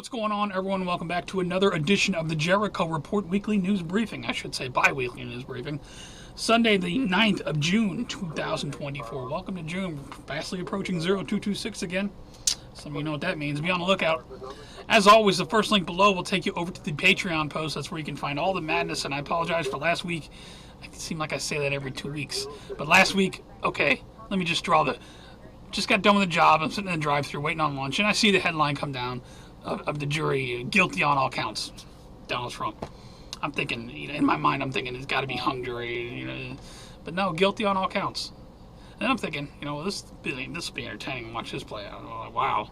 What's going on, everyone? Welcome back to another edition of the Jericho Report Weekly News Briefing. I should say bi-weekly news briefing. Sunday, the 9th of June, 2024. Welcome to June. Fastly approaching 0226 again. Some of you know what that means. Be on the lookout. As always, the first link below will take you over to the Patreon post. That's where you can find all the madness, and I apologize for last week. It seemed like I say that every 2 weeks. But last week, okay, let me just draw the... Just got done with the job. I'm sitting in the drive-thru waiting on lunch, and I see the headline come down of the jury, guilty on all counts. Donald Trump. I'm thinking, in my mind, I'm thinking it's got to be hung jury, but no, guilty on all counts. And then I'm thinking, this will be entertaining. Watch this play out. I'm like, wow.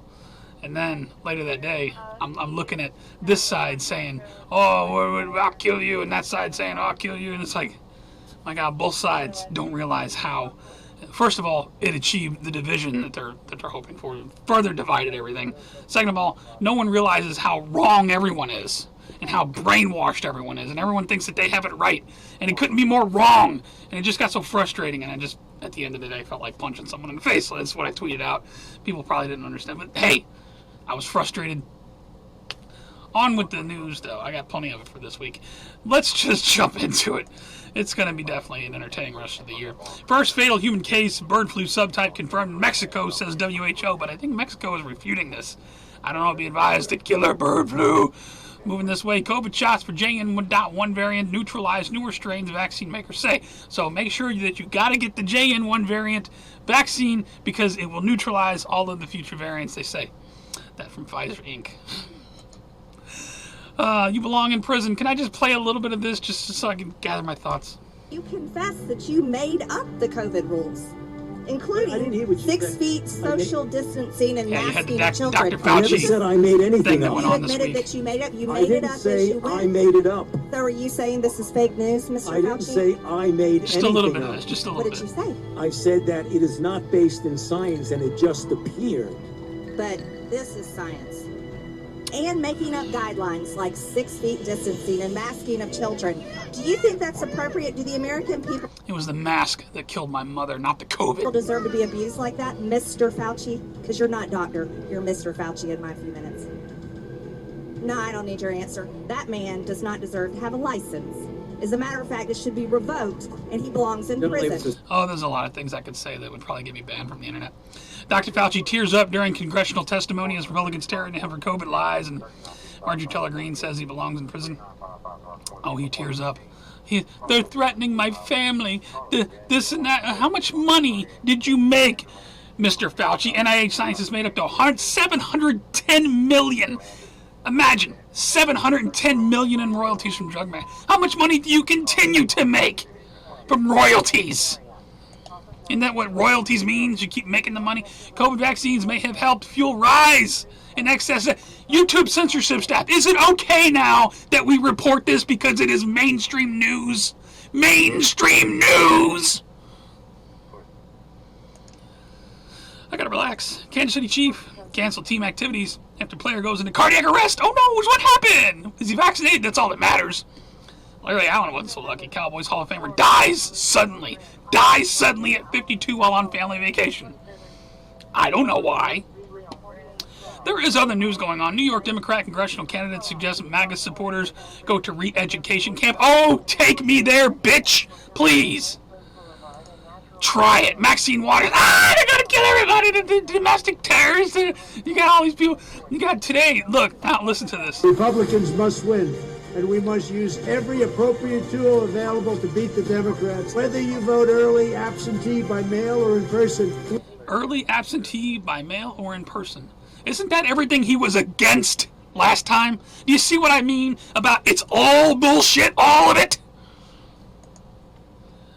And then later that day, I'm looking at this side saying, "Oh, I'll kill you," and that side saying, "Oh, I'll kill you," and it's like, my God, both sides don't realize how. First of all, it achieved the division that they're hoping for. Further divided everything. Second of all, no one realizes how wrong everyone is and how brainwashed everyone is, and everyone thinks that they have it right, and it couldn't be more wrong. And it just got so frustrating, and I just, at the end of the day, felt like punching someone in the face. So that's what I tweeted out. People probably didn't understand, but hey, I was frustrated. On with the news, though. I got plenty of it for this week. Let's just jump into it. It's going to be definitely an entertaining rest of the year. First fatal human case, bird flu subtype confirmed in Mexico, says WHO, but I think Mexico is refuting this. I don't know, be advised that killer bird flu. Moving this way, COVID shots for JN1.1 variant neutralize newer strains, vaccine makers say. So make sure that you got to get the JN1 variant vaccine because it will neutralize all of the future variants, they say. That from Pfizer Inc. You belong in prison. Can I just play a little bit of this just so I can gather my thoughts? You confess that you made up the COVID rules, including 6 feet social distancing and masking of children. Dr. Fauci. I never said I made anything up. You admitted that you made it. You made it up as you went. I made it up. So are you saying this is fake news, Mr. Fauci? I didn't say I made just anything a little bit up. of this. Just a little bit. What did you say? I said that it is not based in science and it just appeared. But this is science. And making up guidelines like 6 feet distancing and masking of children. Do you think that's appropriate? Do the American people... It was the mask that killed my mother, not the COVID. ...deserve to be abused like that, Mr. Fauci? Because you're not doctor. You're Mr. Fauci in my few minutes. No, I don't need your answer. That man does not deserve to have a license. As a matter of fact, it should be revoked, and he belongs in prison. Oh, there's a lot of things I could say that would probably get me banned from the internet. Dr. Fauci tears up during congressional testimony as Republicans tear into him for COVID lies, and Marjorie Greene says he belongs in prison. Oh, he tears up. They're threatening my family. This and that. How much money did you make, Mr. Fauci? NIH scientists made up to $710 million. Imagine, $710 million in royalties from drug man. How much money do you continue to make from royalties? Isn't that what royalties means? You keep making the money. COVID vaccines may have helped fuel rise in excess of YouTube censorship staff. Is it okay now that we report this because it is mainstream news? Mainstream news! I gotta relax. Kansas City Chief canceled team activities after player goes into cardiac arrest. Oh no, what happened? Is he vaccinated? That's all that matters. Larry Allen wasn't so lucky. Cowboys Hall of Famer dies suddenly at 52 while on family vacation. I don't know why. There is other news going on. New York Democrat congressional candidates suggest MAGA supporters go to re-education camp. Oh, take me there, bitch, please. Try it. Maxine Waters. They're going to kill everybody. The domestic terrorists. You got all these people. You got today. Look, now listen to this. Republicans must win, and we must use every appropriate tool available to beat the Democrats. Whether you vote early, absentee, by mail, or in person. Early, absentee, by mail, or in person. Isn't that everything he was against last time? Do you see what I mean about it's all bullshit, all of it?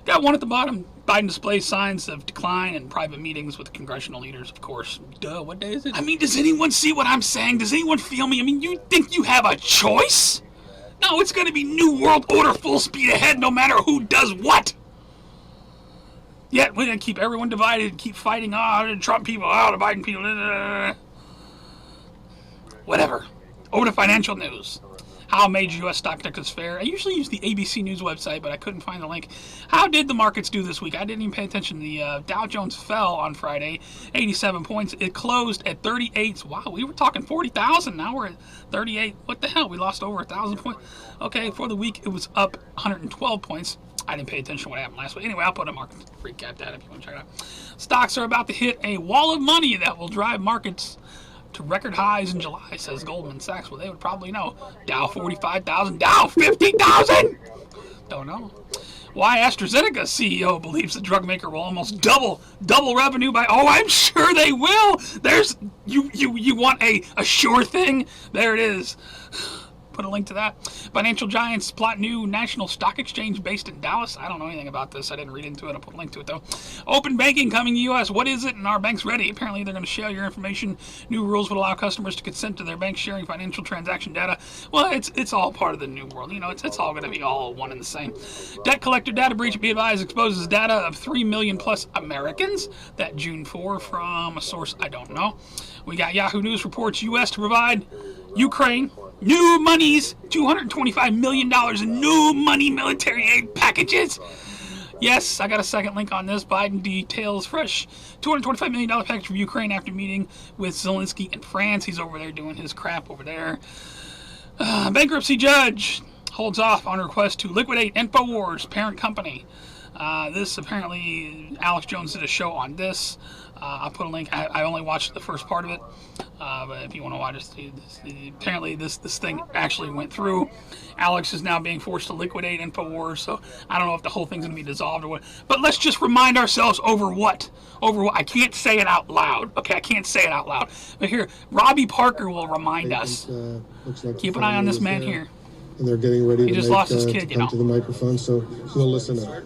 Got one at the bottom. Biden displays signs of decline in private meetings with congressional leaders, of course. Duh, what day is it? I mean, does anyone see what I'm saying? Does anyone feel me? I mean, you think you have a choice? No, it's going to be New World Order full speed ahead no matter who does what. Yet, we're going to keep everyone divided and keep fighting, the Trump people, the Biden people. Whatever. Over to financial news. How major U.S. stock markets fare. I usually use the ABC News website, but I couldn't find the link. How did the markets do this week? I didn't even pay attention. The Dow Jones fell on Friday, 87 points. It closed at 38. Wow, we were talking 40,000. Now we're at 38. What the hell? We lost over 1,000 points. Okay, for the week, it was up 112 points. I didn't pay attention to what happened last week. Anyway, I'll put a market recap that if you want to check it out. Stocks are about to hit a wall of money that will drive markets to record highs in July, says Goldman Sachs. Well, they would probably know. Dow 45,000, Dow 50,000. Don't know. Why AstraZeneca CEO believes the drug maker will almost double revenue by. Oh, I'm sure they will. There's you want a sure thing? There it is. Put a link to that. Financial giants plot new national stock exchange based in Dallas. I don't know anything about this. I didn't read into it. I'll put a link to it, though. Open banking coming to U.S. What is it? And our bank's ready. Apparently, they're going to share your information. New rules would allow customers to consent to their bank sharing financial transaction data. Well, it's all part of the new world. You know, it's all going to be all one and the same. Debt collector data breach, be advised, exposes data of 3 million plus Americans. That June 4 from a source I don't know. We got Yahoo News reports U.S. to provide Ukraine new monies, $225 million in new money military aid packages. Yes, I got a second link on this. Biden details fresh $225 million package from Ukraine after meeting with Zelensky in France. He's over there doing his crap over there. Bankruptcy judge holds off on request to liquidate InfoWars parent company. This apparently, Alex Jones did a show on this. I'll put a link. I only watched the first part of it, but if you want to watch it, apparently this thing actually went through. Alex is now being forced to liquidate InfoWars, so I don't know if the whole thing's going to be dissolved or what. But let's just remind ourselves over what. I can't say it out loud. Okay, I can't say it out loud. But here, Robbie Parker will remind us. Looks like keep an eye on this man here. And they're getting ready he just lost his kid, to come to the microphone, so we'll listen up.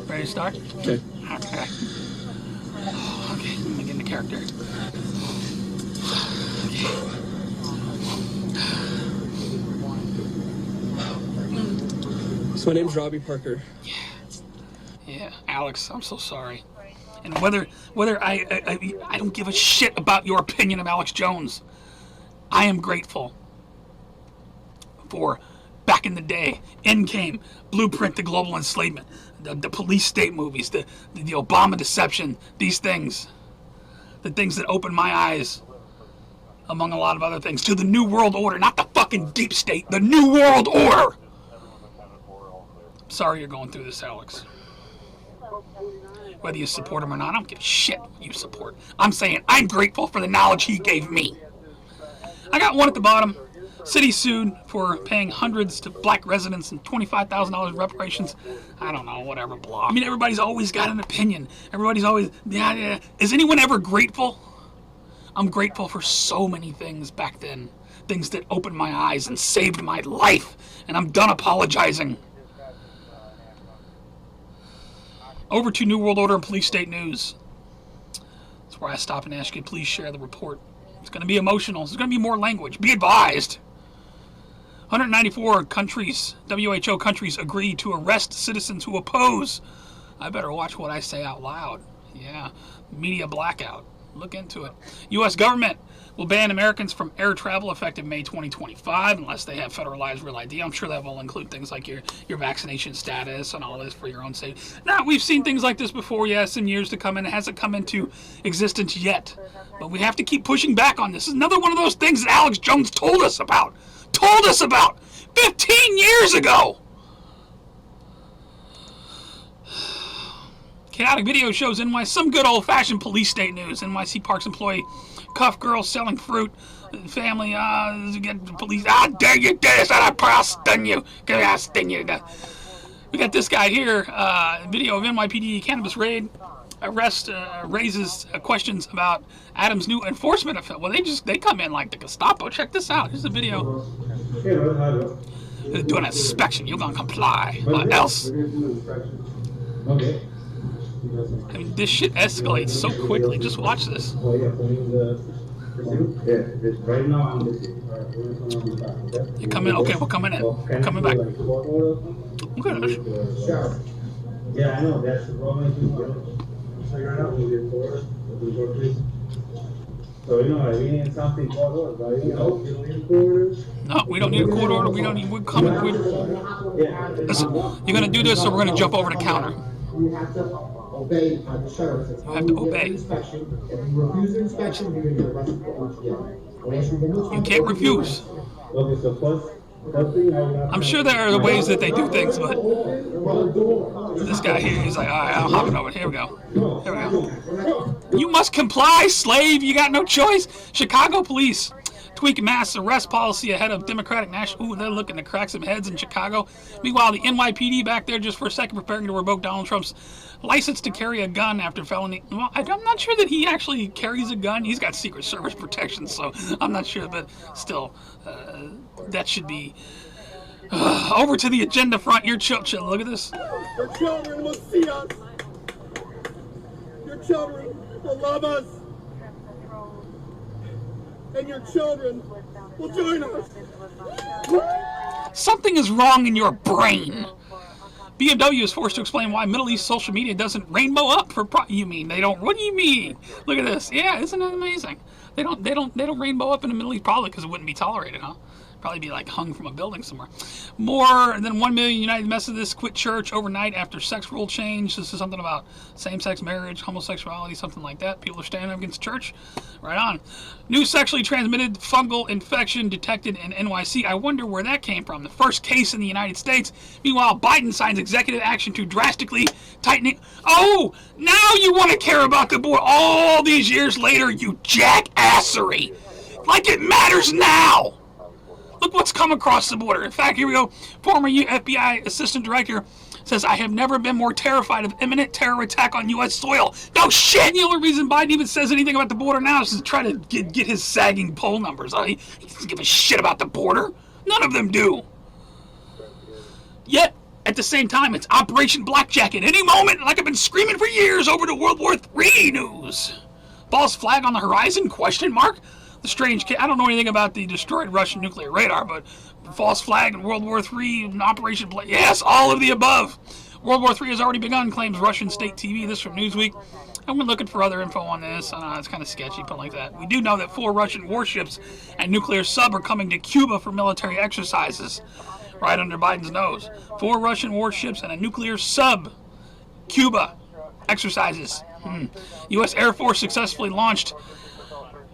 Ready to start? Okay. Okay. Okay, let me get into character. So my name's Robbie Parker. Yeah, Alex, I'm so sorry. And whether I don't give a shit about your opinion of Alex Jones. I am grateful for back in the day, Endgame, Blueprint to Global Enslavement, the police state movies, the Obama deception, these things, the things that opened my eyes, among a lot of other things, to the New World Order, not the fucking deep state, the New World Order. Sorry you're going through this, Alex. Whether you support him or not, I don't give a shit what you support. I'm saying I'm grateful for the knowledge he gave me. I got one at the bottom. City sued for paying hundreds to black residents and $25,000 in reparations. I don't know, whatever, blah. I mean, everybody's always got an opinion. Everybody's always, yeah. Is anyone ever grateful? I'm grateful for so many things back then. Things that opened my eyes and saved my life. And I'm done apologizing. Over to New World Order and Police State News. That's where I stop and ask you, please share the report. It's going to be emotional. There's going to be more language. Be advised. 194 countries, WHO countries, agree to arrest citizens who oppose. I better watch what I say out loud. Yeah, media blackout. Look into it. U.S. government will ban Americans from air travel effective May 2025 unless they have federalized real ID. I'm sure that will include things like your vaccination status and all this for your own safety. Now, we've seen things like this before, yes, in years to come, and it hasn't come into existence yet. But we have to keep pushing back on this. This is another one of those things that Alex Jones told us about. 15 years ago. Chaotic video shows NYC, some good old-fashioned police state news. NYC Parks employee cuff girl selling fruit. Family, get the police. Dare you do this? I'll stun you. I'll stun you. We got this guy here. Video of NYPD cannabis raid. Arrest raises questions about Adams' new enforcement effect. Well, they come in like the Gestapo. Check this out. Here's the video. They're doing an inspection. You're gonna comply, or else. Okay. I mean, this shit escalates so quickly. Just watch this. Right now You come in. Okay, we're coming in. We're coming back. Look at this. Yeah, I know. That's the problem. So, you know, I mean, something called, right? You know, No, No, we don't need a court order. We don't need. We're coming. Listen, you're gonna do this, or we're gonna jump over the counter. You have to obey the sheriff. It's You have to obey. Inspection. If you refuse the inspection, you're going to get arrested for altogether. You can't refuse. Okay, so first thing I would have I'm sure there are ways that they do things, but this guy here, he's like, all right, I'm hopping over. Here we go. Here we go. You must comply, slave. You got no choice. Chicago police tweak mass arrest policy ahead of Democratic National. Ooh, they're looking to crack some heads in Chicago. Meanwhile, the NYPD back there just for a second preparing to revoke Donald Trump's license to carry a gun after felony. Well, I'm not sure that he actually carries a gun. He's got Secret Service protection, so I'm not sure, but still, that should be over to the agenda front. Your children, look at this. Your children will see us. Your children will love us. And your children will join us. Something is wrong in your brain. BMW is forced to explain why Middle East social media doesn't rainbow up for you mean they don't? What do you mean? Look at this. Yeah, isn't that amazing? They don't rainbow up in the Middle East, probably because it wouldn't be tolerated, huh? Probably be like hung from a building somewhere. More than 1 million United Methodists quit church overnight after sex rule change. This is something about same-sex marriage, homosexuality, something like that. People are standing up against church. Right on. New sexually transmitted fungal infection detected in NYC. I wonder where that came from. The first case in the United States. Meanwhile, Biden signs executive action to drastically tightening. Oh, now you want to care about the border all these years later, you jackassery. Like it matters now. Look what's come across the border. In fact, here we go. Former FBI Assistant Director says, I have never been more terrified of imminent terror attack on U.S. soil. No shit! The only reason Biden even says anything about the border now is to try to get his sagging poll numbers. He doesn't give a shit about the border. None of them do. Yet, at the same time, it's Operation Blackjack at any moment, like I've been screaming for years over to World War III news. False flag on the horizon? Question mark? The strange case. I don't know anything about the destroyed Russian nuclear radar, but false flag in World War III and Operation Black. Yes, all of the above. World War III has already begun, claims Russian state TV. This from Newsweek. I'm looking for other info on this. It's kind of sketchy, but like that. We do know that 4 Russian warships and nuclear sub are coming to Cuba for military exercises, right under Biden's nose. 4 Russian warships and a nuclear sub, Cuba exercises. U.S. Air Force successfully launched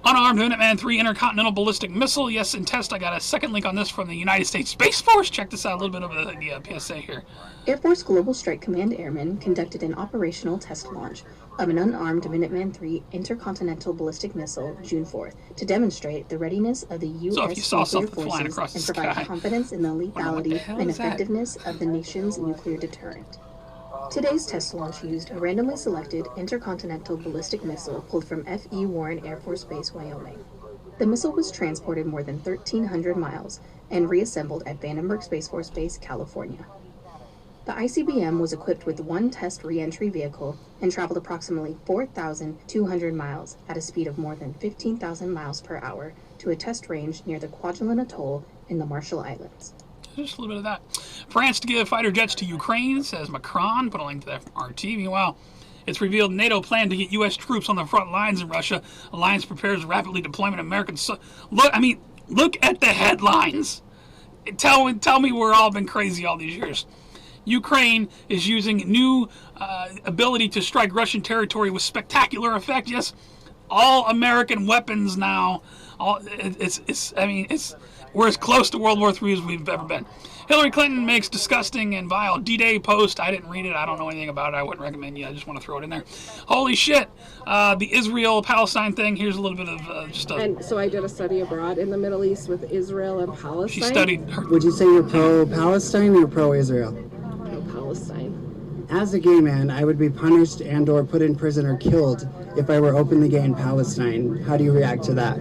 unarmed Minuteman III intercontinental ballistic missile. Yes, in test. I got a second link on this from the United States Space Force. Check this out, a little bit of the PSA here. Air Force Global Strike Command airmen conducted an operational test launch of an unarmed Minuteman III intercontinental ballistic missile June 4th to demonstrate the readiness of the U.S. So if you saw nuclear something flying across forces the and provide sky, confidence in the lethality and is that? effectiveness of the nation's nuclear deterrent. Today's test launch used a randomly selected intercontinental ballistic missile pulled from F.E. Warren Air Force Base, Wyoming. The missile was transported more than 1,300 miles and reassembled at Vandenberg Space Force Base, California. The ICBM was equipped with 1 test re-entry vehicle and traveled approximately 4,200 miles at a speed of more than 15,000 miles per hour to a test range near the Kwajalein Atoll in the Marshall Islands. Just a little bit of that. France to give fighter jets to Ukraine, says Macron. Put a link to that from RT. Meanwhile, it's revealed NATO plan to get U.S. troops on the front lines in Russia. Alliance prepares rapidly deployment of American. Look at the headlines. Tell me we're all been crazy all these years. Ukraine is using new ability to strike Russian territory with spectacular effect. Yes, all American weapons now. We're as close to World War III as we've ever been. Hillary Clinton makes disgusting and vile D-Day post. I didn't read it. I don't know anything about it. I wouldn't recommend you. I just want to throw it in there. Holy shit. The Israel-Palestine thing. Here's a little bit of just a... And so I did a study abroad in the Middle East with Israel and Palestine. She studied her... Would you say you're pro-Palestine or pro-Israel? Pro-Palestine. As a gay man, I would be punished and or put in prison or killed if I were openly gay in Palestine. How do you react to that?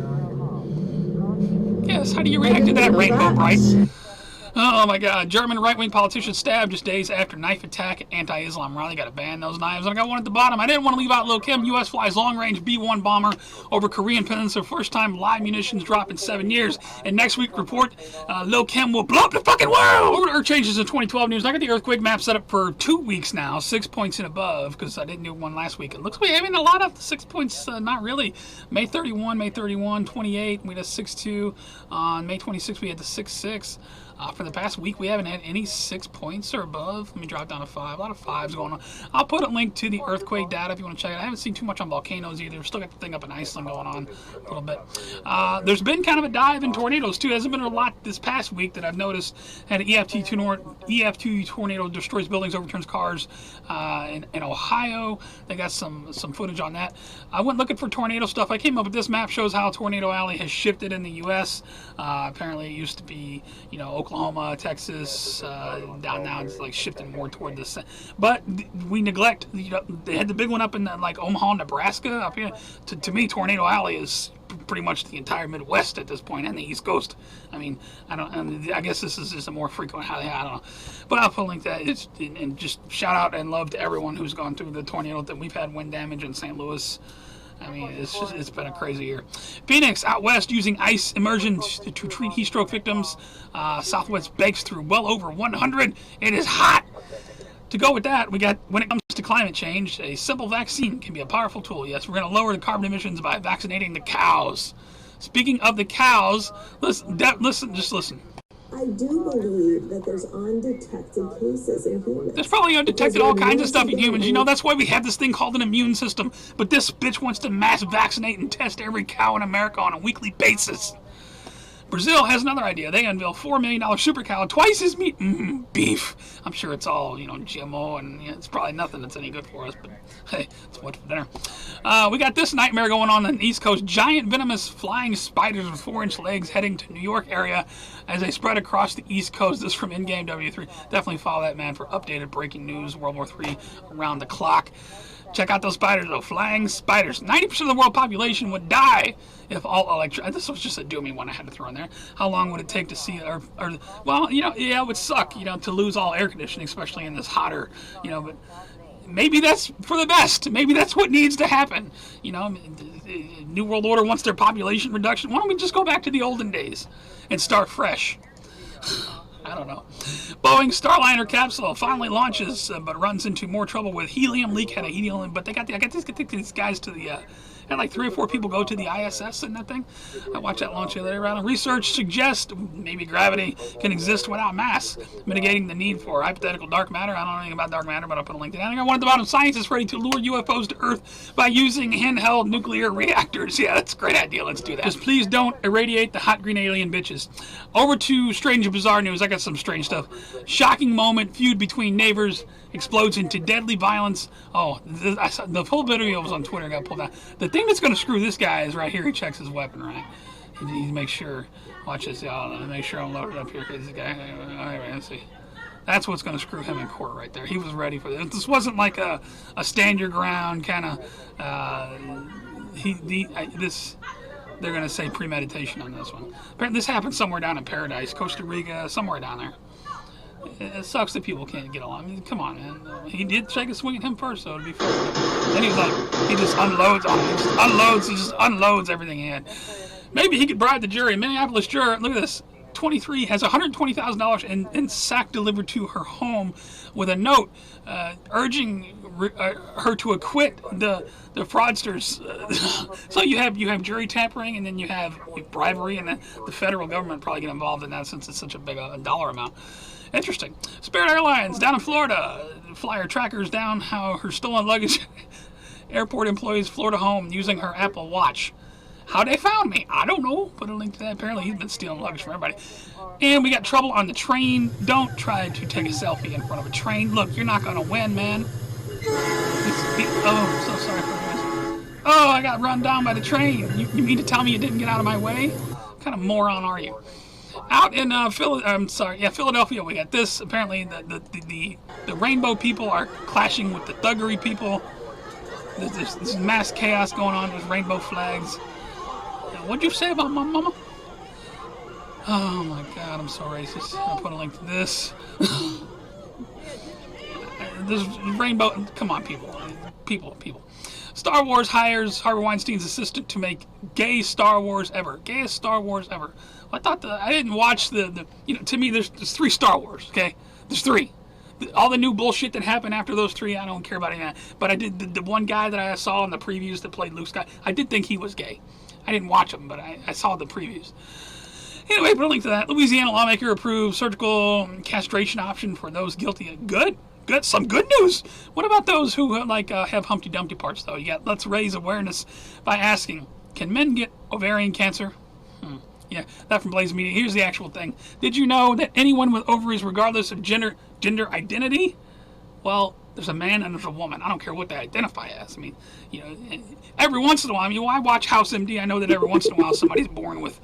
Yes, how do you react to that, Rainbow Bright? Oh my God! German right-wing politician stabbed just days after knife attack at anti-Islam rally. Got to ban those knives. And I got one at the bottom. I didn't want to leave out Lil Kim. U.S. flies long-range B-1 bomber over Korean Peninsula. First time live munitions drop in 7 years. And next week report, Lil Kim will blow up the fucking world. Over to Earth changes in 2012 news. I got the earthquake map set up for 2 weeks now, 6 points and above, because I didn't do one last week. It looks like we're having a lot of 6 points. Not really. May 31, 28. We had a 6.2. On May 26, we had the 6.6. For the past week, we haven't had any 6 points or above. Let me drop down to 5. A lot of 5s going on. I'll put a link to the earthquake data if you want to check it. I haven't seen too much on volcanoes either. Still got the thing up in Iceland going on a little bit. There's been kind of a dive in tornadoes too. There hasn't been a lot this past week that I've noticed. Had an EF2 tornado destroys buildings, overturns cars in Ohio. They got some footage on that. I went looking for tornado stuff. I came up with this map. Shows how Tornado Alley has shifted in the U.S. Apparently, it used to be, Oklahoma, Texas, down now it's like shifting more toward this. But we neglect, they had the big one up in like Omaha, Nebraska up here. To me, Tornado Alley is pretty much the entire Midwest at this point, and the East Coast. I mean, I guess this is just a more frequent, I don't know. But I'll put a link to that. And just shout out and love to everyone who's gone through the tornado that we've had wind damage in St. Louis. I mean, it's been a crazy year. Phoenix, out west, using ice immersion to treat heat stroke victims. Southwest bakes through well over 100. It is hot. To go with that, we got, when it comes to climate change, a simple vaccine can be a powerful tool. Yes, we're going to lower the carbon emissions by vaccinating the cows. Speaking of the cows, listen. I do believe that there's undetected cases in humans. There's probably undetected all kinds of stuff in humans. That's why we have this thing called an immune system. But this bitch wants to mass vaccinate and test every cow in America on a weekly basis. Brazil has another idea. They unveil $4 million super cow, twice as meat. Beef. I'm sure it's all, GMO, and it's probably nothing that's any good for us, but hey, it's what's for dinner. We got this nightmare going on the East Coast. Giant venomous flying spiders with 4-inch legs heading to New York area as they spread across the East Coast. This from In-Game W3. Definitely follow that man for updated breaking news, World War III around the clock. Check out those spiders, though. Flying spiders. 90% of the world population would die if all electricity... This was just a doomy one I had to throw in there. How long would it take to see... Well, it would suck, to lose all air conditioning, especially in this hotter, but... Maybe that's for the best. Maybe that's what needs to happen. New World Order wants their population reduction. Why don't we just go back to the olden days and start fresh? I don't know. Boeing Starliner capsule finally launches, but runs into more trouble with helium leak. Had a helium, but I got these guys to the. Had like 3 or 4 people go to the ISS in that thing. I watched that launch the other day around. Research suggests maybe gravity can exist without mass, mitigating the need for hypothetical dark matter. I don't know anything about dark matter, but I'll put a link to that. I got one at the bottom. Science is ready to lure UFOs to Earth by using handheld nuclear reactors. Yeah, that's a great idea. Let's do that. Just please don't irradiate the hot green alien bitches. Over to strange and bizarre news. I got some strange stuff. Shocking moment. Feud between neighbors explodes into deadly violence. Oh, the full video was on Twitter. Got pulled out. The thing that's going to screw this guy is right here. He checks his weapon, right? He makes sure. Watch this, y'all. Let me make sure I'm loaded up here because this guy. All right, let's see. That's what's going to screw him in court right there. He was ready for this. This wasn't like a stand your ground kind of. They're going to say premeditation on this one. Apparently, this happened somewhere down in Paradise, Costa Rica, somewhere down there. It sucks that people can't get along. I mean, come on, man. He did take a swing at him first, so it'd be fair. Then he was like, he just unloads on him. He just unloads everything he had. Maybe he could bribe the jury. Minneapolis juror, look at this. 23 has $120,000 in sack delivered to her home with a note urging her to acquit the fraudsters. So you have jury tampering, and then you have bribery, and then the federal government probably get involved in that since it's such a big dollar amount. Interesting. Spirit Airlines down in Florida. Flyer trackers down how her stolen luggage. Airport employees Florida home using her Apple Watch. How they found me, I don't know. Put a link to that. Apparently he's been stealing luggage from everybody. And we got trouble on the train. Don't try to take a selfie in front of a train. Look, you're not going to win, man. Oh, so sorry for this. Oh, I got run down by the train. You mean to tell me you didn't get out of my way? What kind of moron are you? Out in Philadelphia, we got this. Apparently, the rainbow people are clashing with the thuggery people. There's mass chaos going on with rainbow flags. What'd you say about my mama? Oh my God, I'm so racist. I'll put a link to this. This rainbow. Come on, people. Star Wars hires Harvey Weinstein's assistant to make gay Star Wars ever. Gayest Star Wars ever. I thought I didn't watch the to me there's 3 Star Wars. Okay, there's 3. All the new bullshit that happened after those 3, I don't care about any of that. But I did the one guy that I saw in the previews that played Luke Skywalker. I did think he was gay. I didn't watch him, but I saw the previews. Anyway, put a link to that. Louisiana lawmaker approves surgical castration option for those guilty. Good. Some good news. What about those who have Humpty Dumpty parts though? Let's raise awareness by asking, can men get ovarian cancer? Yeah, that from Blaze Media. Here's the actual thing. Did you know that anyone with ovaries, regardless of gender identity, well, there's a man and there's a woman. I don't care what they identify as. I mean, every once in a while, I watch House MD. I know that every once in a while somebody's born with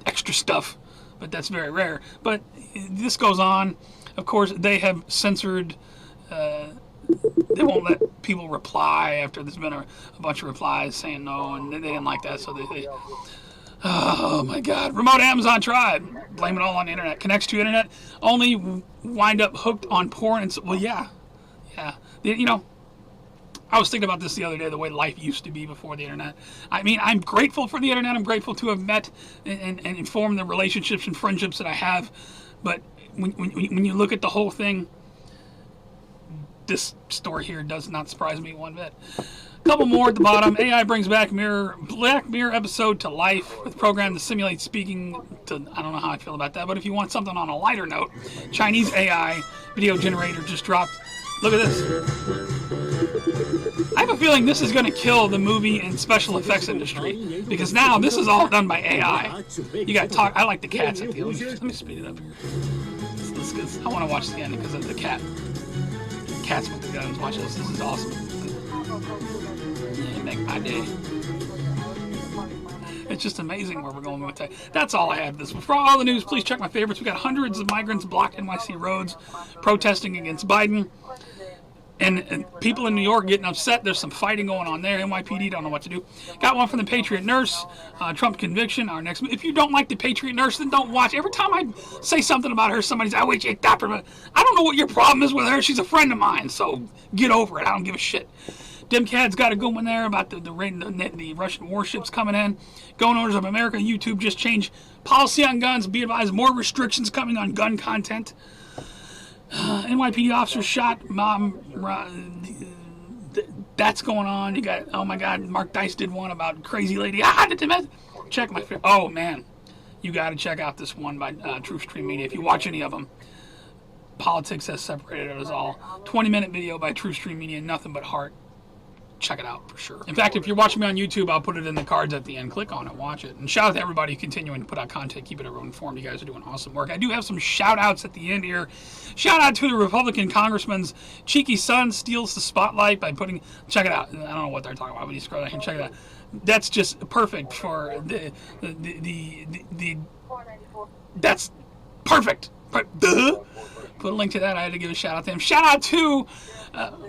extra stuff, but that's very rare. But this goes on. Of course, they have censored. They won't let people reply after there's been a bunch of replies saying no, and they didn't like that, so they oh my God. Remote Amazon tribe. Blame it all on the internet. Connects to internet. Only wind up hooked on porn. And well, yeah. I was thinking about this the other day, the way life used to be before the internet. I mean, I'm grateful for the internet. I'm grateful to have met and formed the relationships and friendships that I have. But when you look at the whole thing, this story here does not surprise me one bit. Couple more at the bottom. AI brings Black Mirror episode to life with program to simulate speaking to. I don't know how I feel about that, but if you want something on a lighter note, Chinese AI video generator just dropped. Look at this. I have a feeling this is going to kill the movie and special effects industry because now this is all done by AI. You got to talk. I like the cats at the end. Let me speed it up here. I want to watch the end because of the cat. Cats with the guns. Watch this. This is awesome. Yeah, make my day. It's just amazing where we're going with that. That's all I have this week. For all the news, please check my favorites. We got hundreds of migrants blocked NYC roads protesting against Biden. And people in New York getting upset. There's some fighting going on there. NYPD don't know what to do. Got one from the Patriot Nurse. Trump conviction. Our next. If you don't like the Patriot Nurse, then don't watch. Every time I say something about her, somebody's, I wish you doctor. I don't know what your problem is with her. She's a friend of mine, so get over it. I don't give a shit. Demcat's got a good one there about the Russian warships coming in. Gun Owners of America, YouTube just changed policy on guns. Be advised, more restrictions coming on gun content. NYPD officer shot mom. That's going on. You got, oh my God, Mark Dice did one about crazy lady. Check my. Oh man, you got to check out this one by Truth Stream Media. If you watch any of them, politics has separated us all. 20-minute video by Truth Stream Media, nothing but heart. Check it out for sure. In fact, if you're watching me on YouTube, I'll put it in the cards at the end. Click on it, watch it. And shout out to everybody continuing to put out content, keeping everyone informed. You guys are doing awesome work. I do have some shout outs at the end here. Shout out to the Republican congressman's cheeky son steals the spotlight by putting, check it out. I don't know what they're talking about, but you scroll down and check it out. That's just perfect for that's perfect. Duh. Put a link to that. I had to give a shout out to him. Shout out to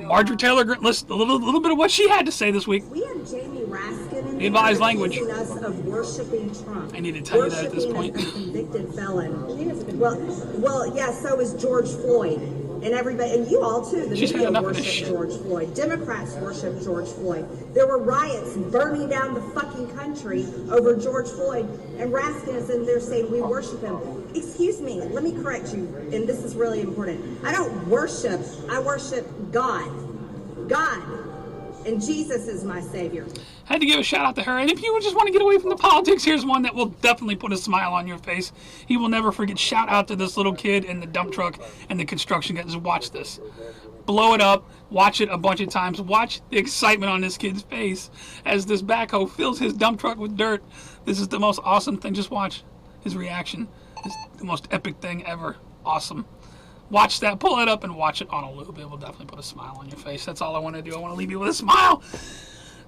Marjorie Taylor Greene. Listen, a little bit of what she had to say this week. We have Jamie Raskin in the advised language. Us of worshiping Trump. I need to tell you that at this point. A convicted felon. Well, yeah. So is George Floyd, and everybody, and you all too. The media worship George Floyd. Democrats worship George Floyd. There were riots burning down the fucking country over George Floyd, and Raskin is in there saying we worship him. Excuse me. Let me correct you, and this is really important. I don't worship. I worship God. God. And Jesus is my Savior. I had to give a shout out to her. And if you just want to get away from the politics, here's one that will definitely put a smile on your face. He will never forget. Shout out to this little kid in the dump truck and the construction guys. Watch this. Blow it up. Watch it a bunch of times. Watch the excitement on this kid's face as this backhoe fills his dump truck with dirt. This is the most awesome thing. Just watch his reaction. It's the most epic thing ever. Awesome. Watch that, pull it up and watch it on a loop. It will definitely put a smile on your face. That's all I want to do. I want to leave you with a smile.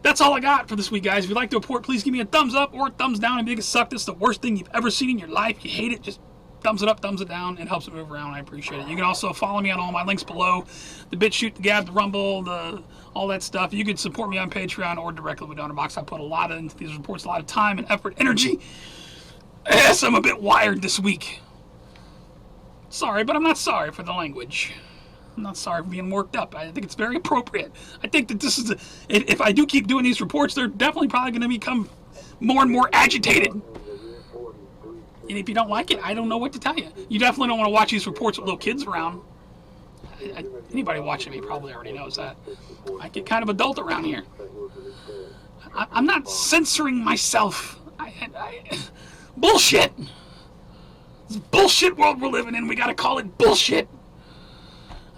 That's all I got for this week, guys. If you'd like to report, please give me a thumbs up or a thumbs down. If you think it sucked, it's the worst thing you've ever seen in your life. You hate it, just thumbs it up, thumbs it down. It helps it move around. I appreciate it. You can also follow me on all my links below. The BitChute, the Gab, the Rumble, all that stuff. You can support me on Patreon or directly with DonorBox. I put a lot into these reports, a lot of time and effort, energy. Yes, I'm a bit wired this week. Sorry, but I'm not sorry for the language. I'm not sorry for being worked up. I think it's very appropriate. I think that this is, if I do keep doing these reports, they're definitely probably going to become more and more agitated. And if you don't like it, I don't know what to tell you. You definitely don't want to watch these reports with little kids around. Anybody watching me probably already knows that. I get kind of adult around here. I'm not censoring myself. Bullshit. This bullshit world we're living in. We gotta call it bullshit.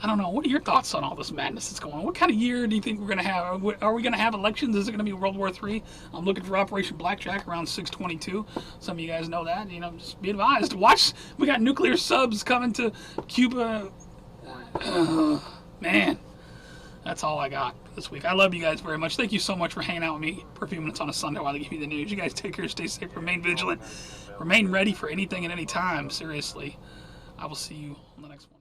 I don't know. What are your thoughts on all this madness that's going on? What kind of year do you think we're going to have? Are we going to have elections? Is it going to be World War III? I'm looking for Operation Blackjack around 622. Some of you guys know that. You know, just be advised. Watch. We got nuclear subs coming to Cuba. Man, that's all I got this week. I love you guys very much. Thank you so much for hanging out with me for a few minutes on a Sunday while I give you the news. You guys take care. Stay safe. Remain vigilant. Remain ready for anything at any time. Seriously. I will see you on the next one.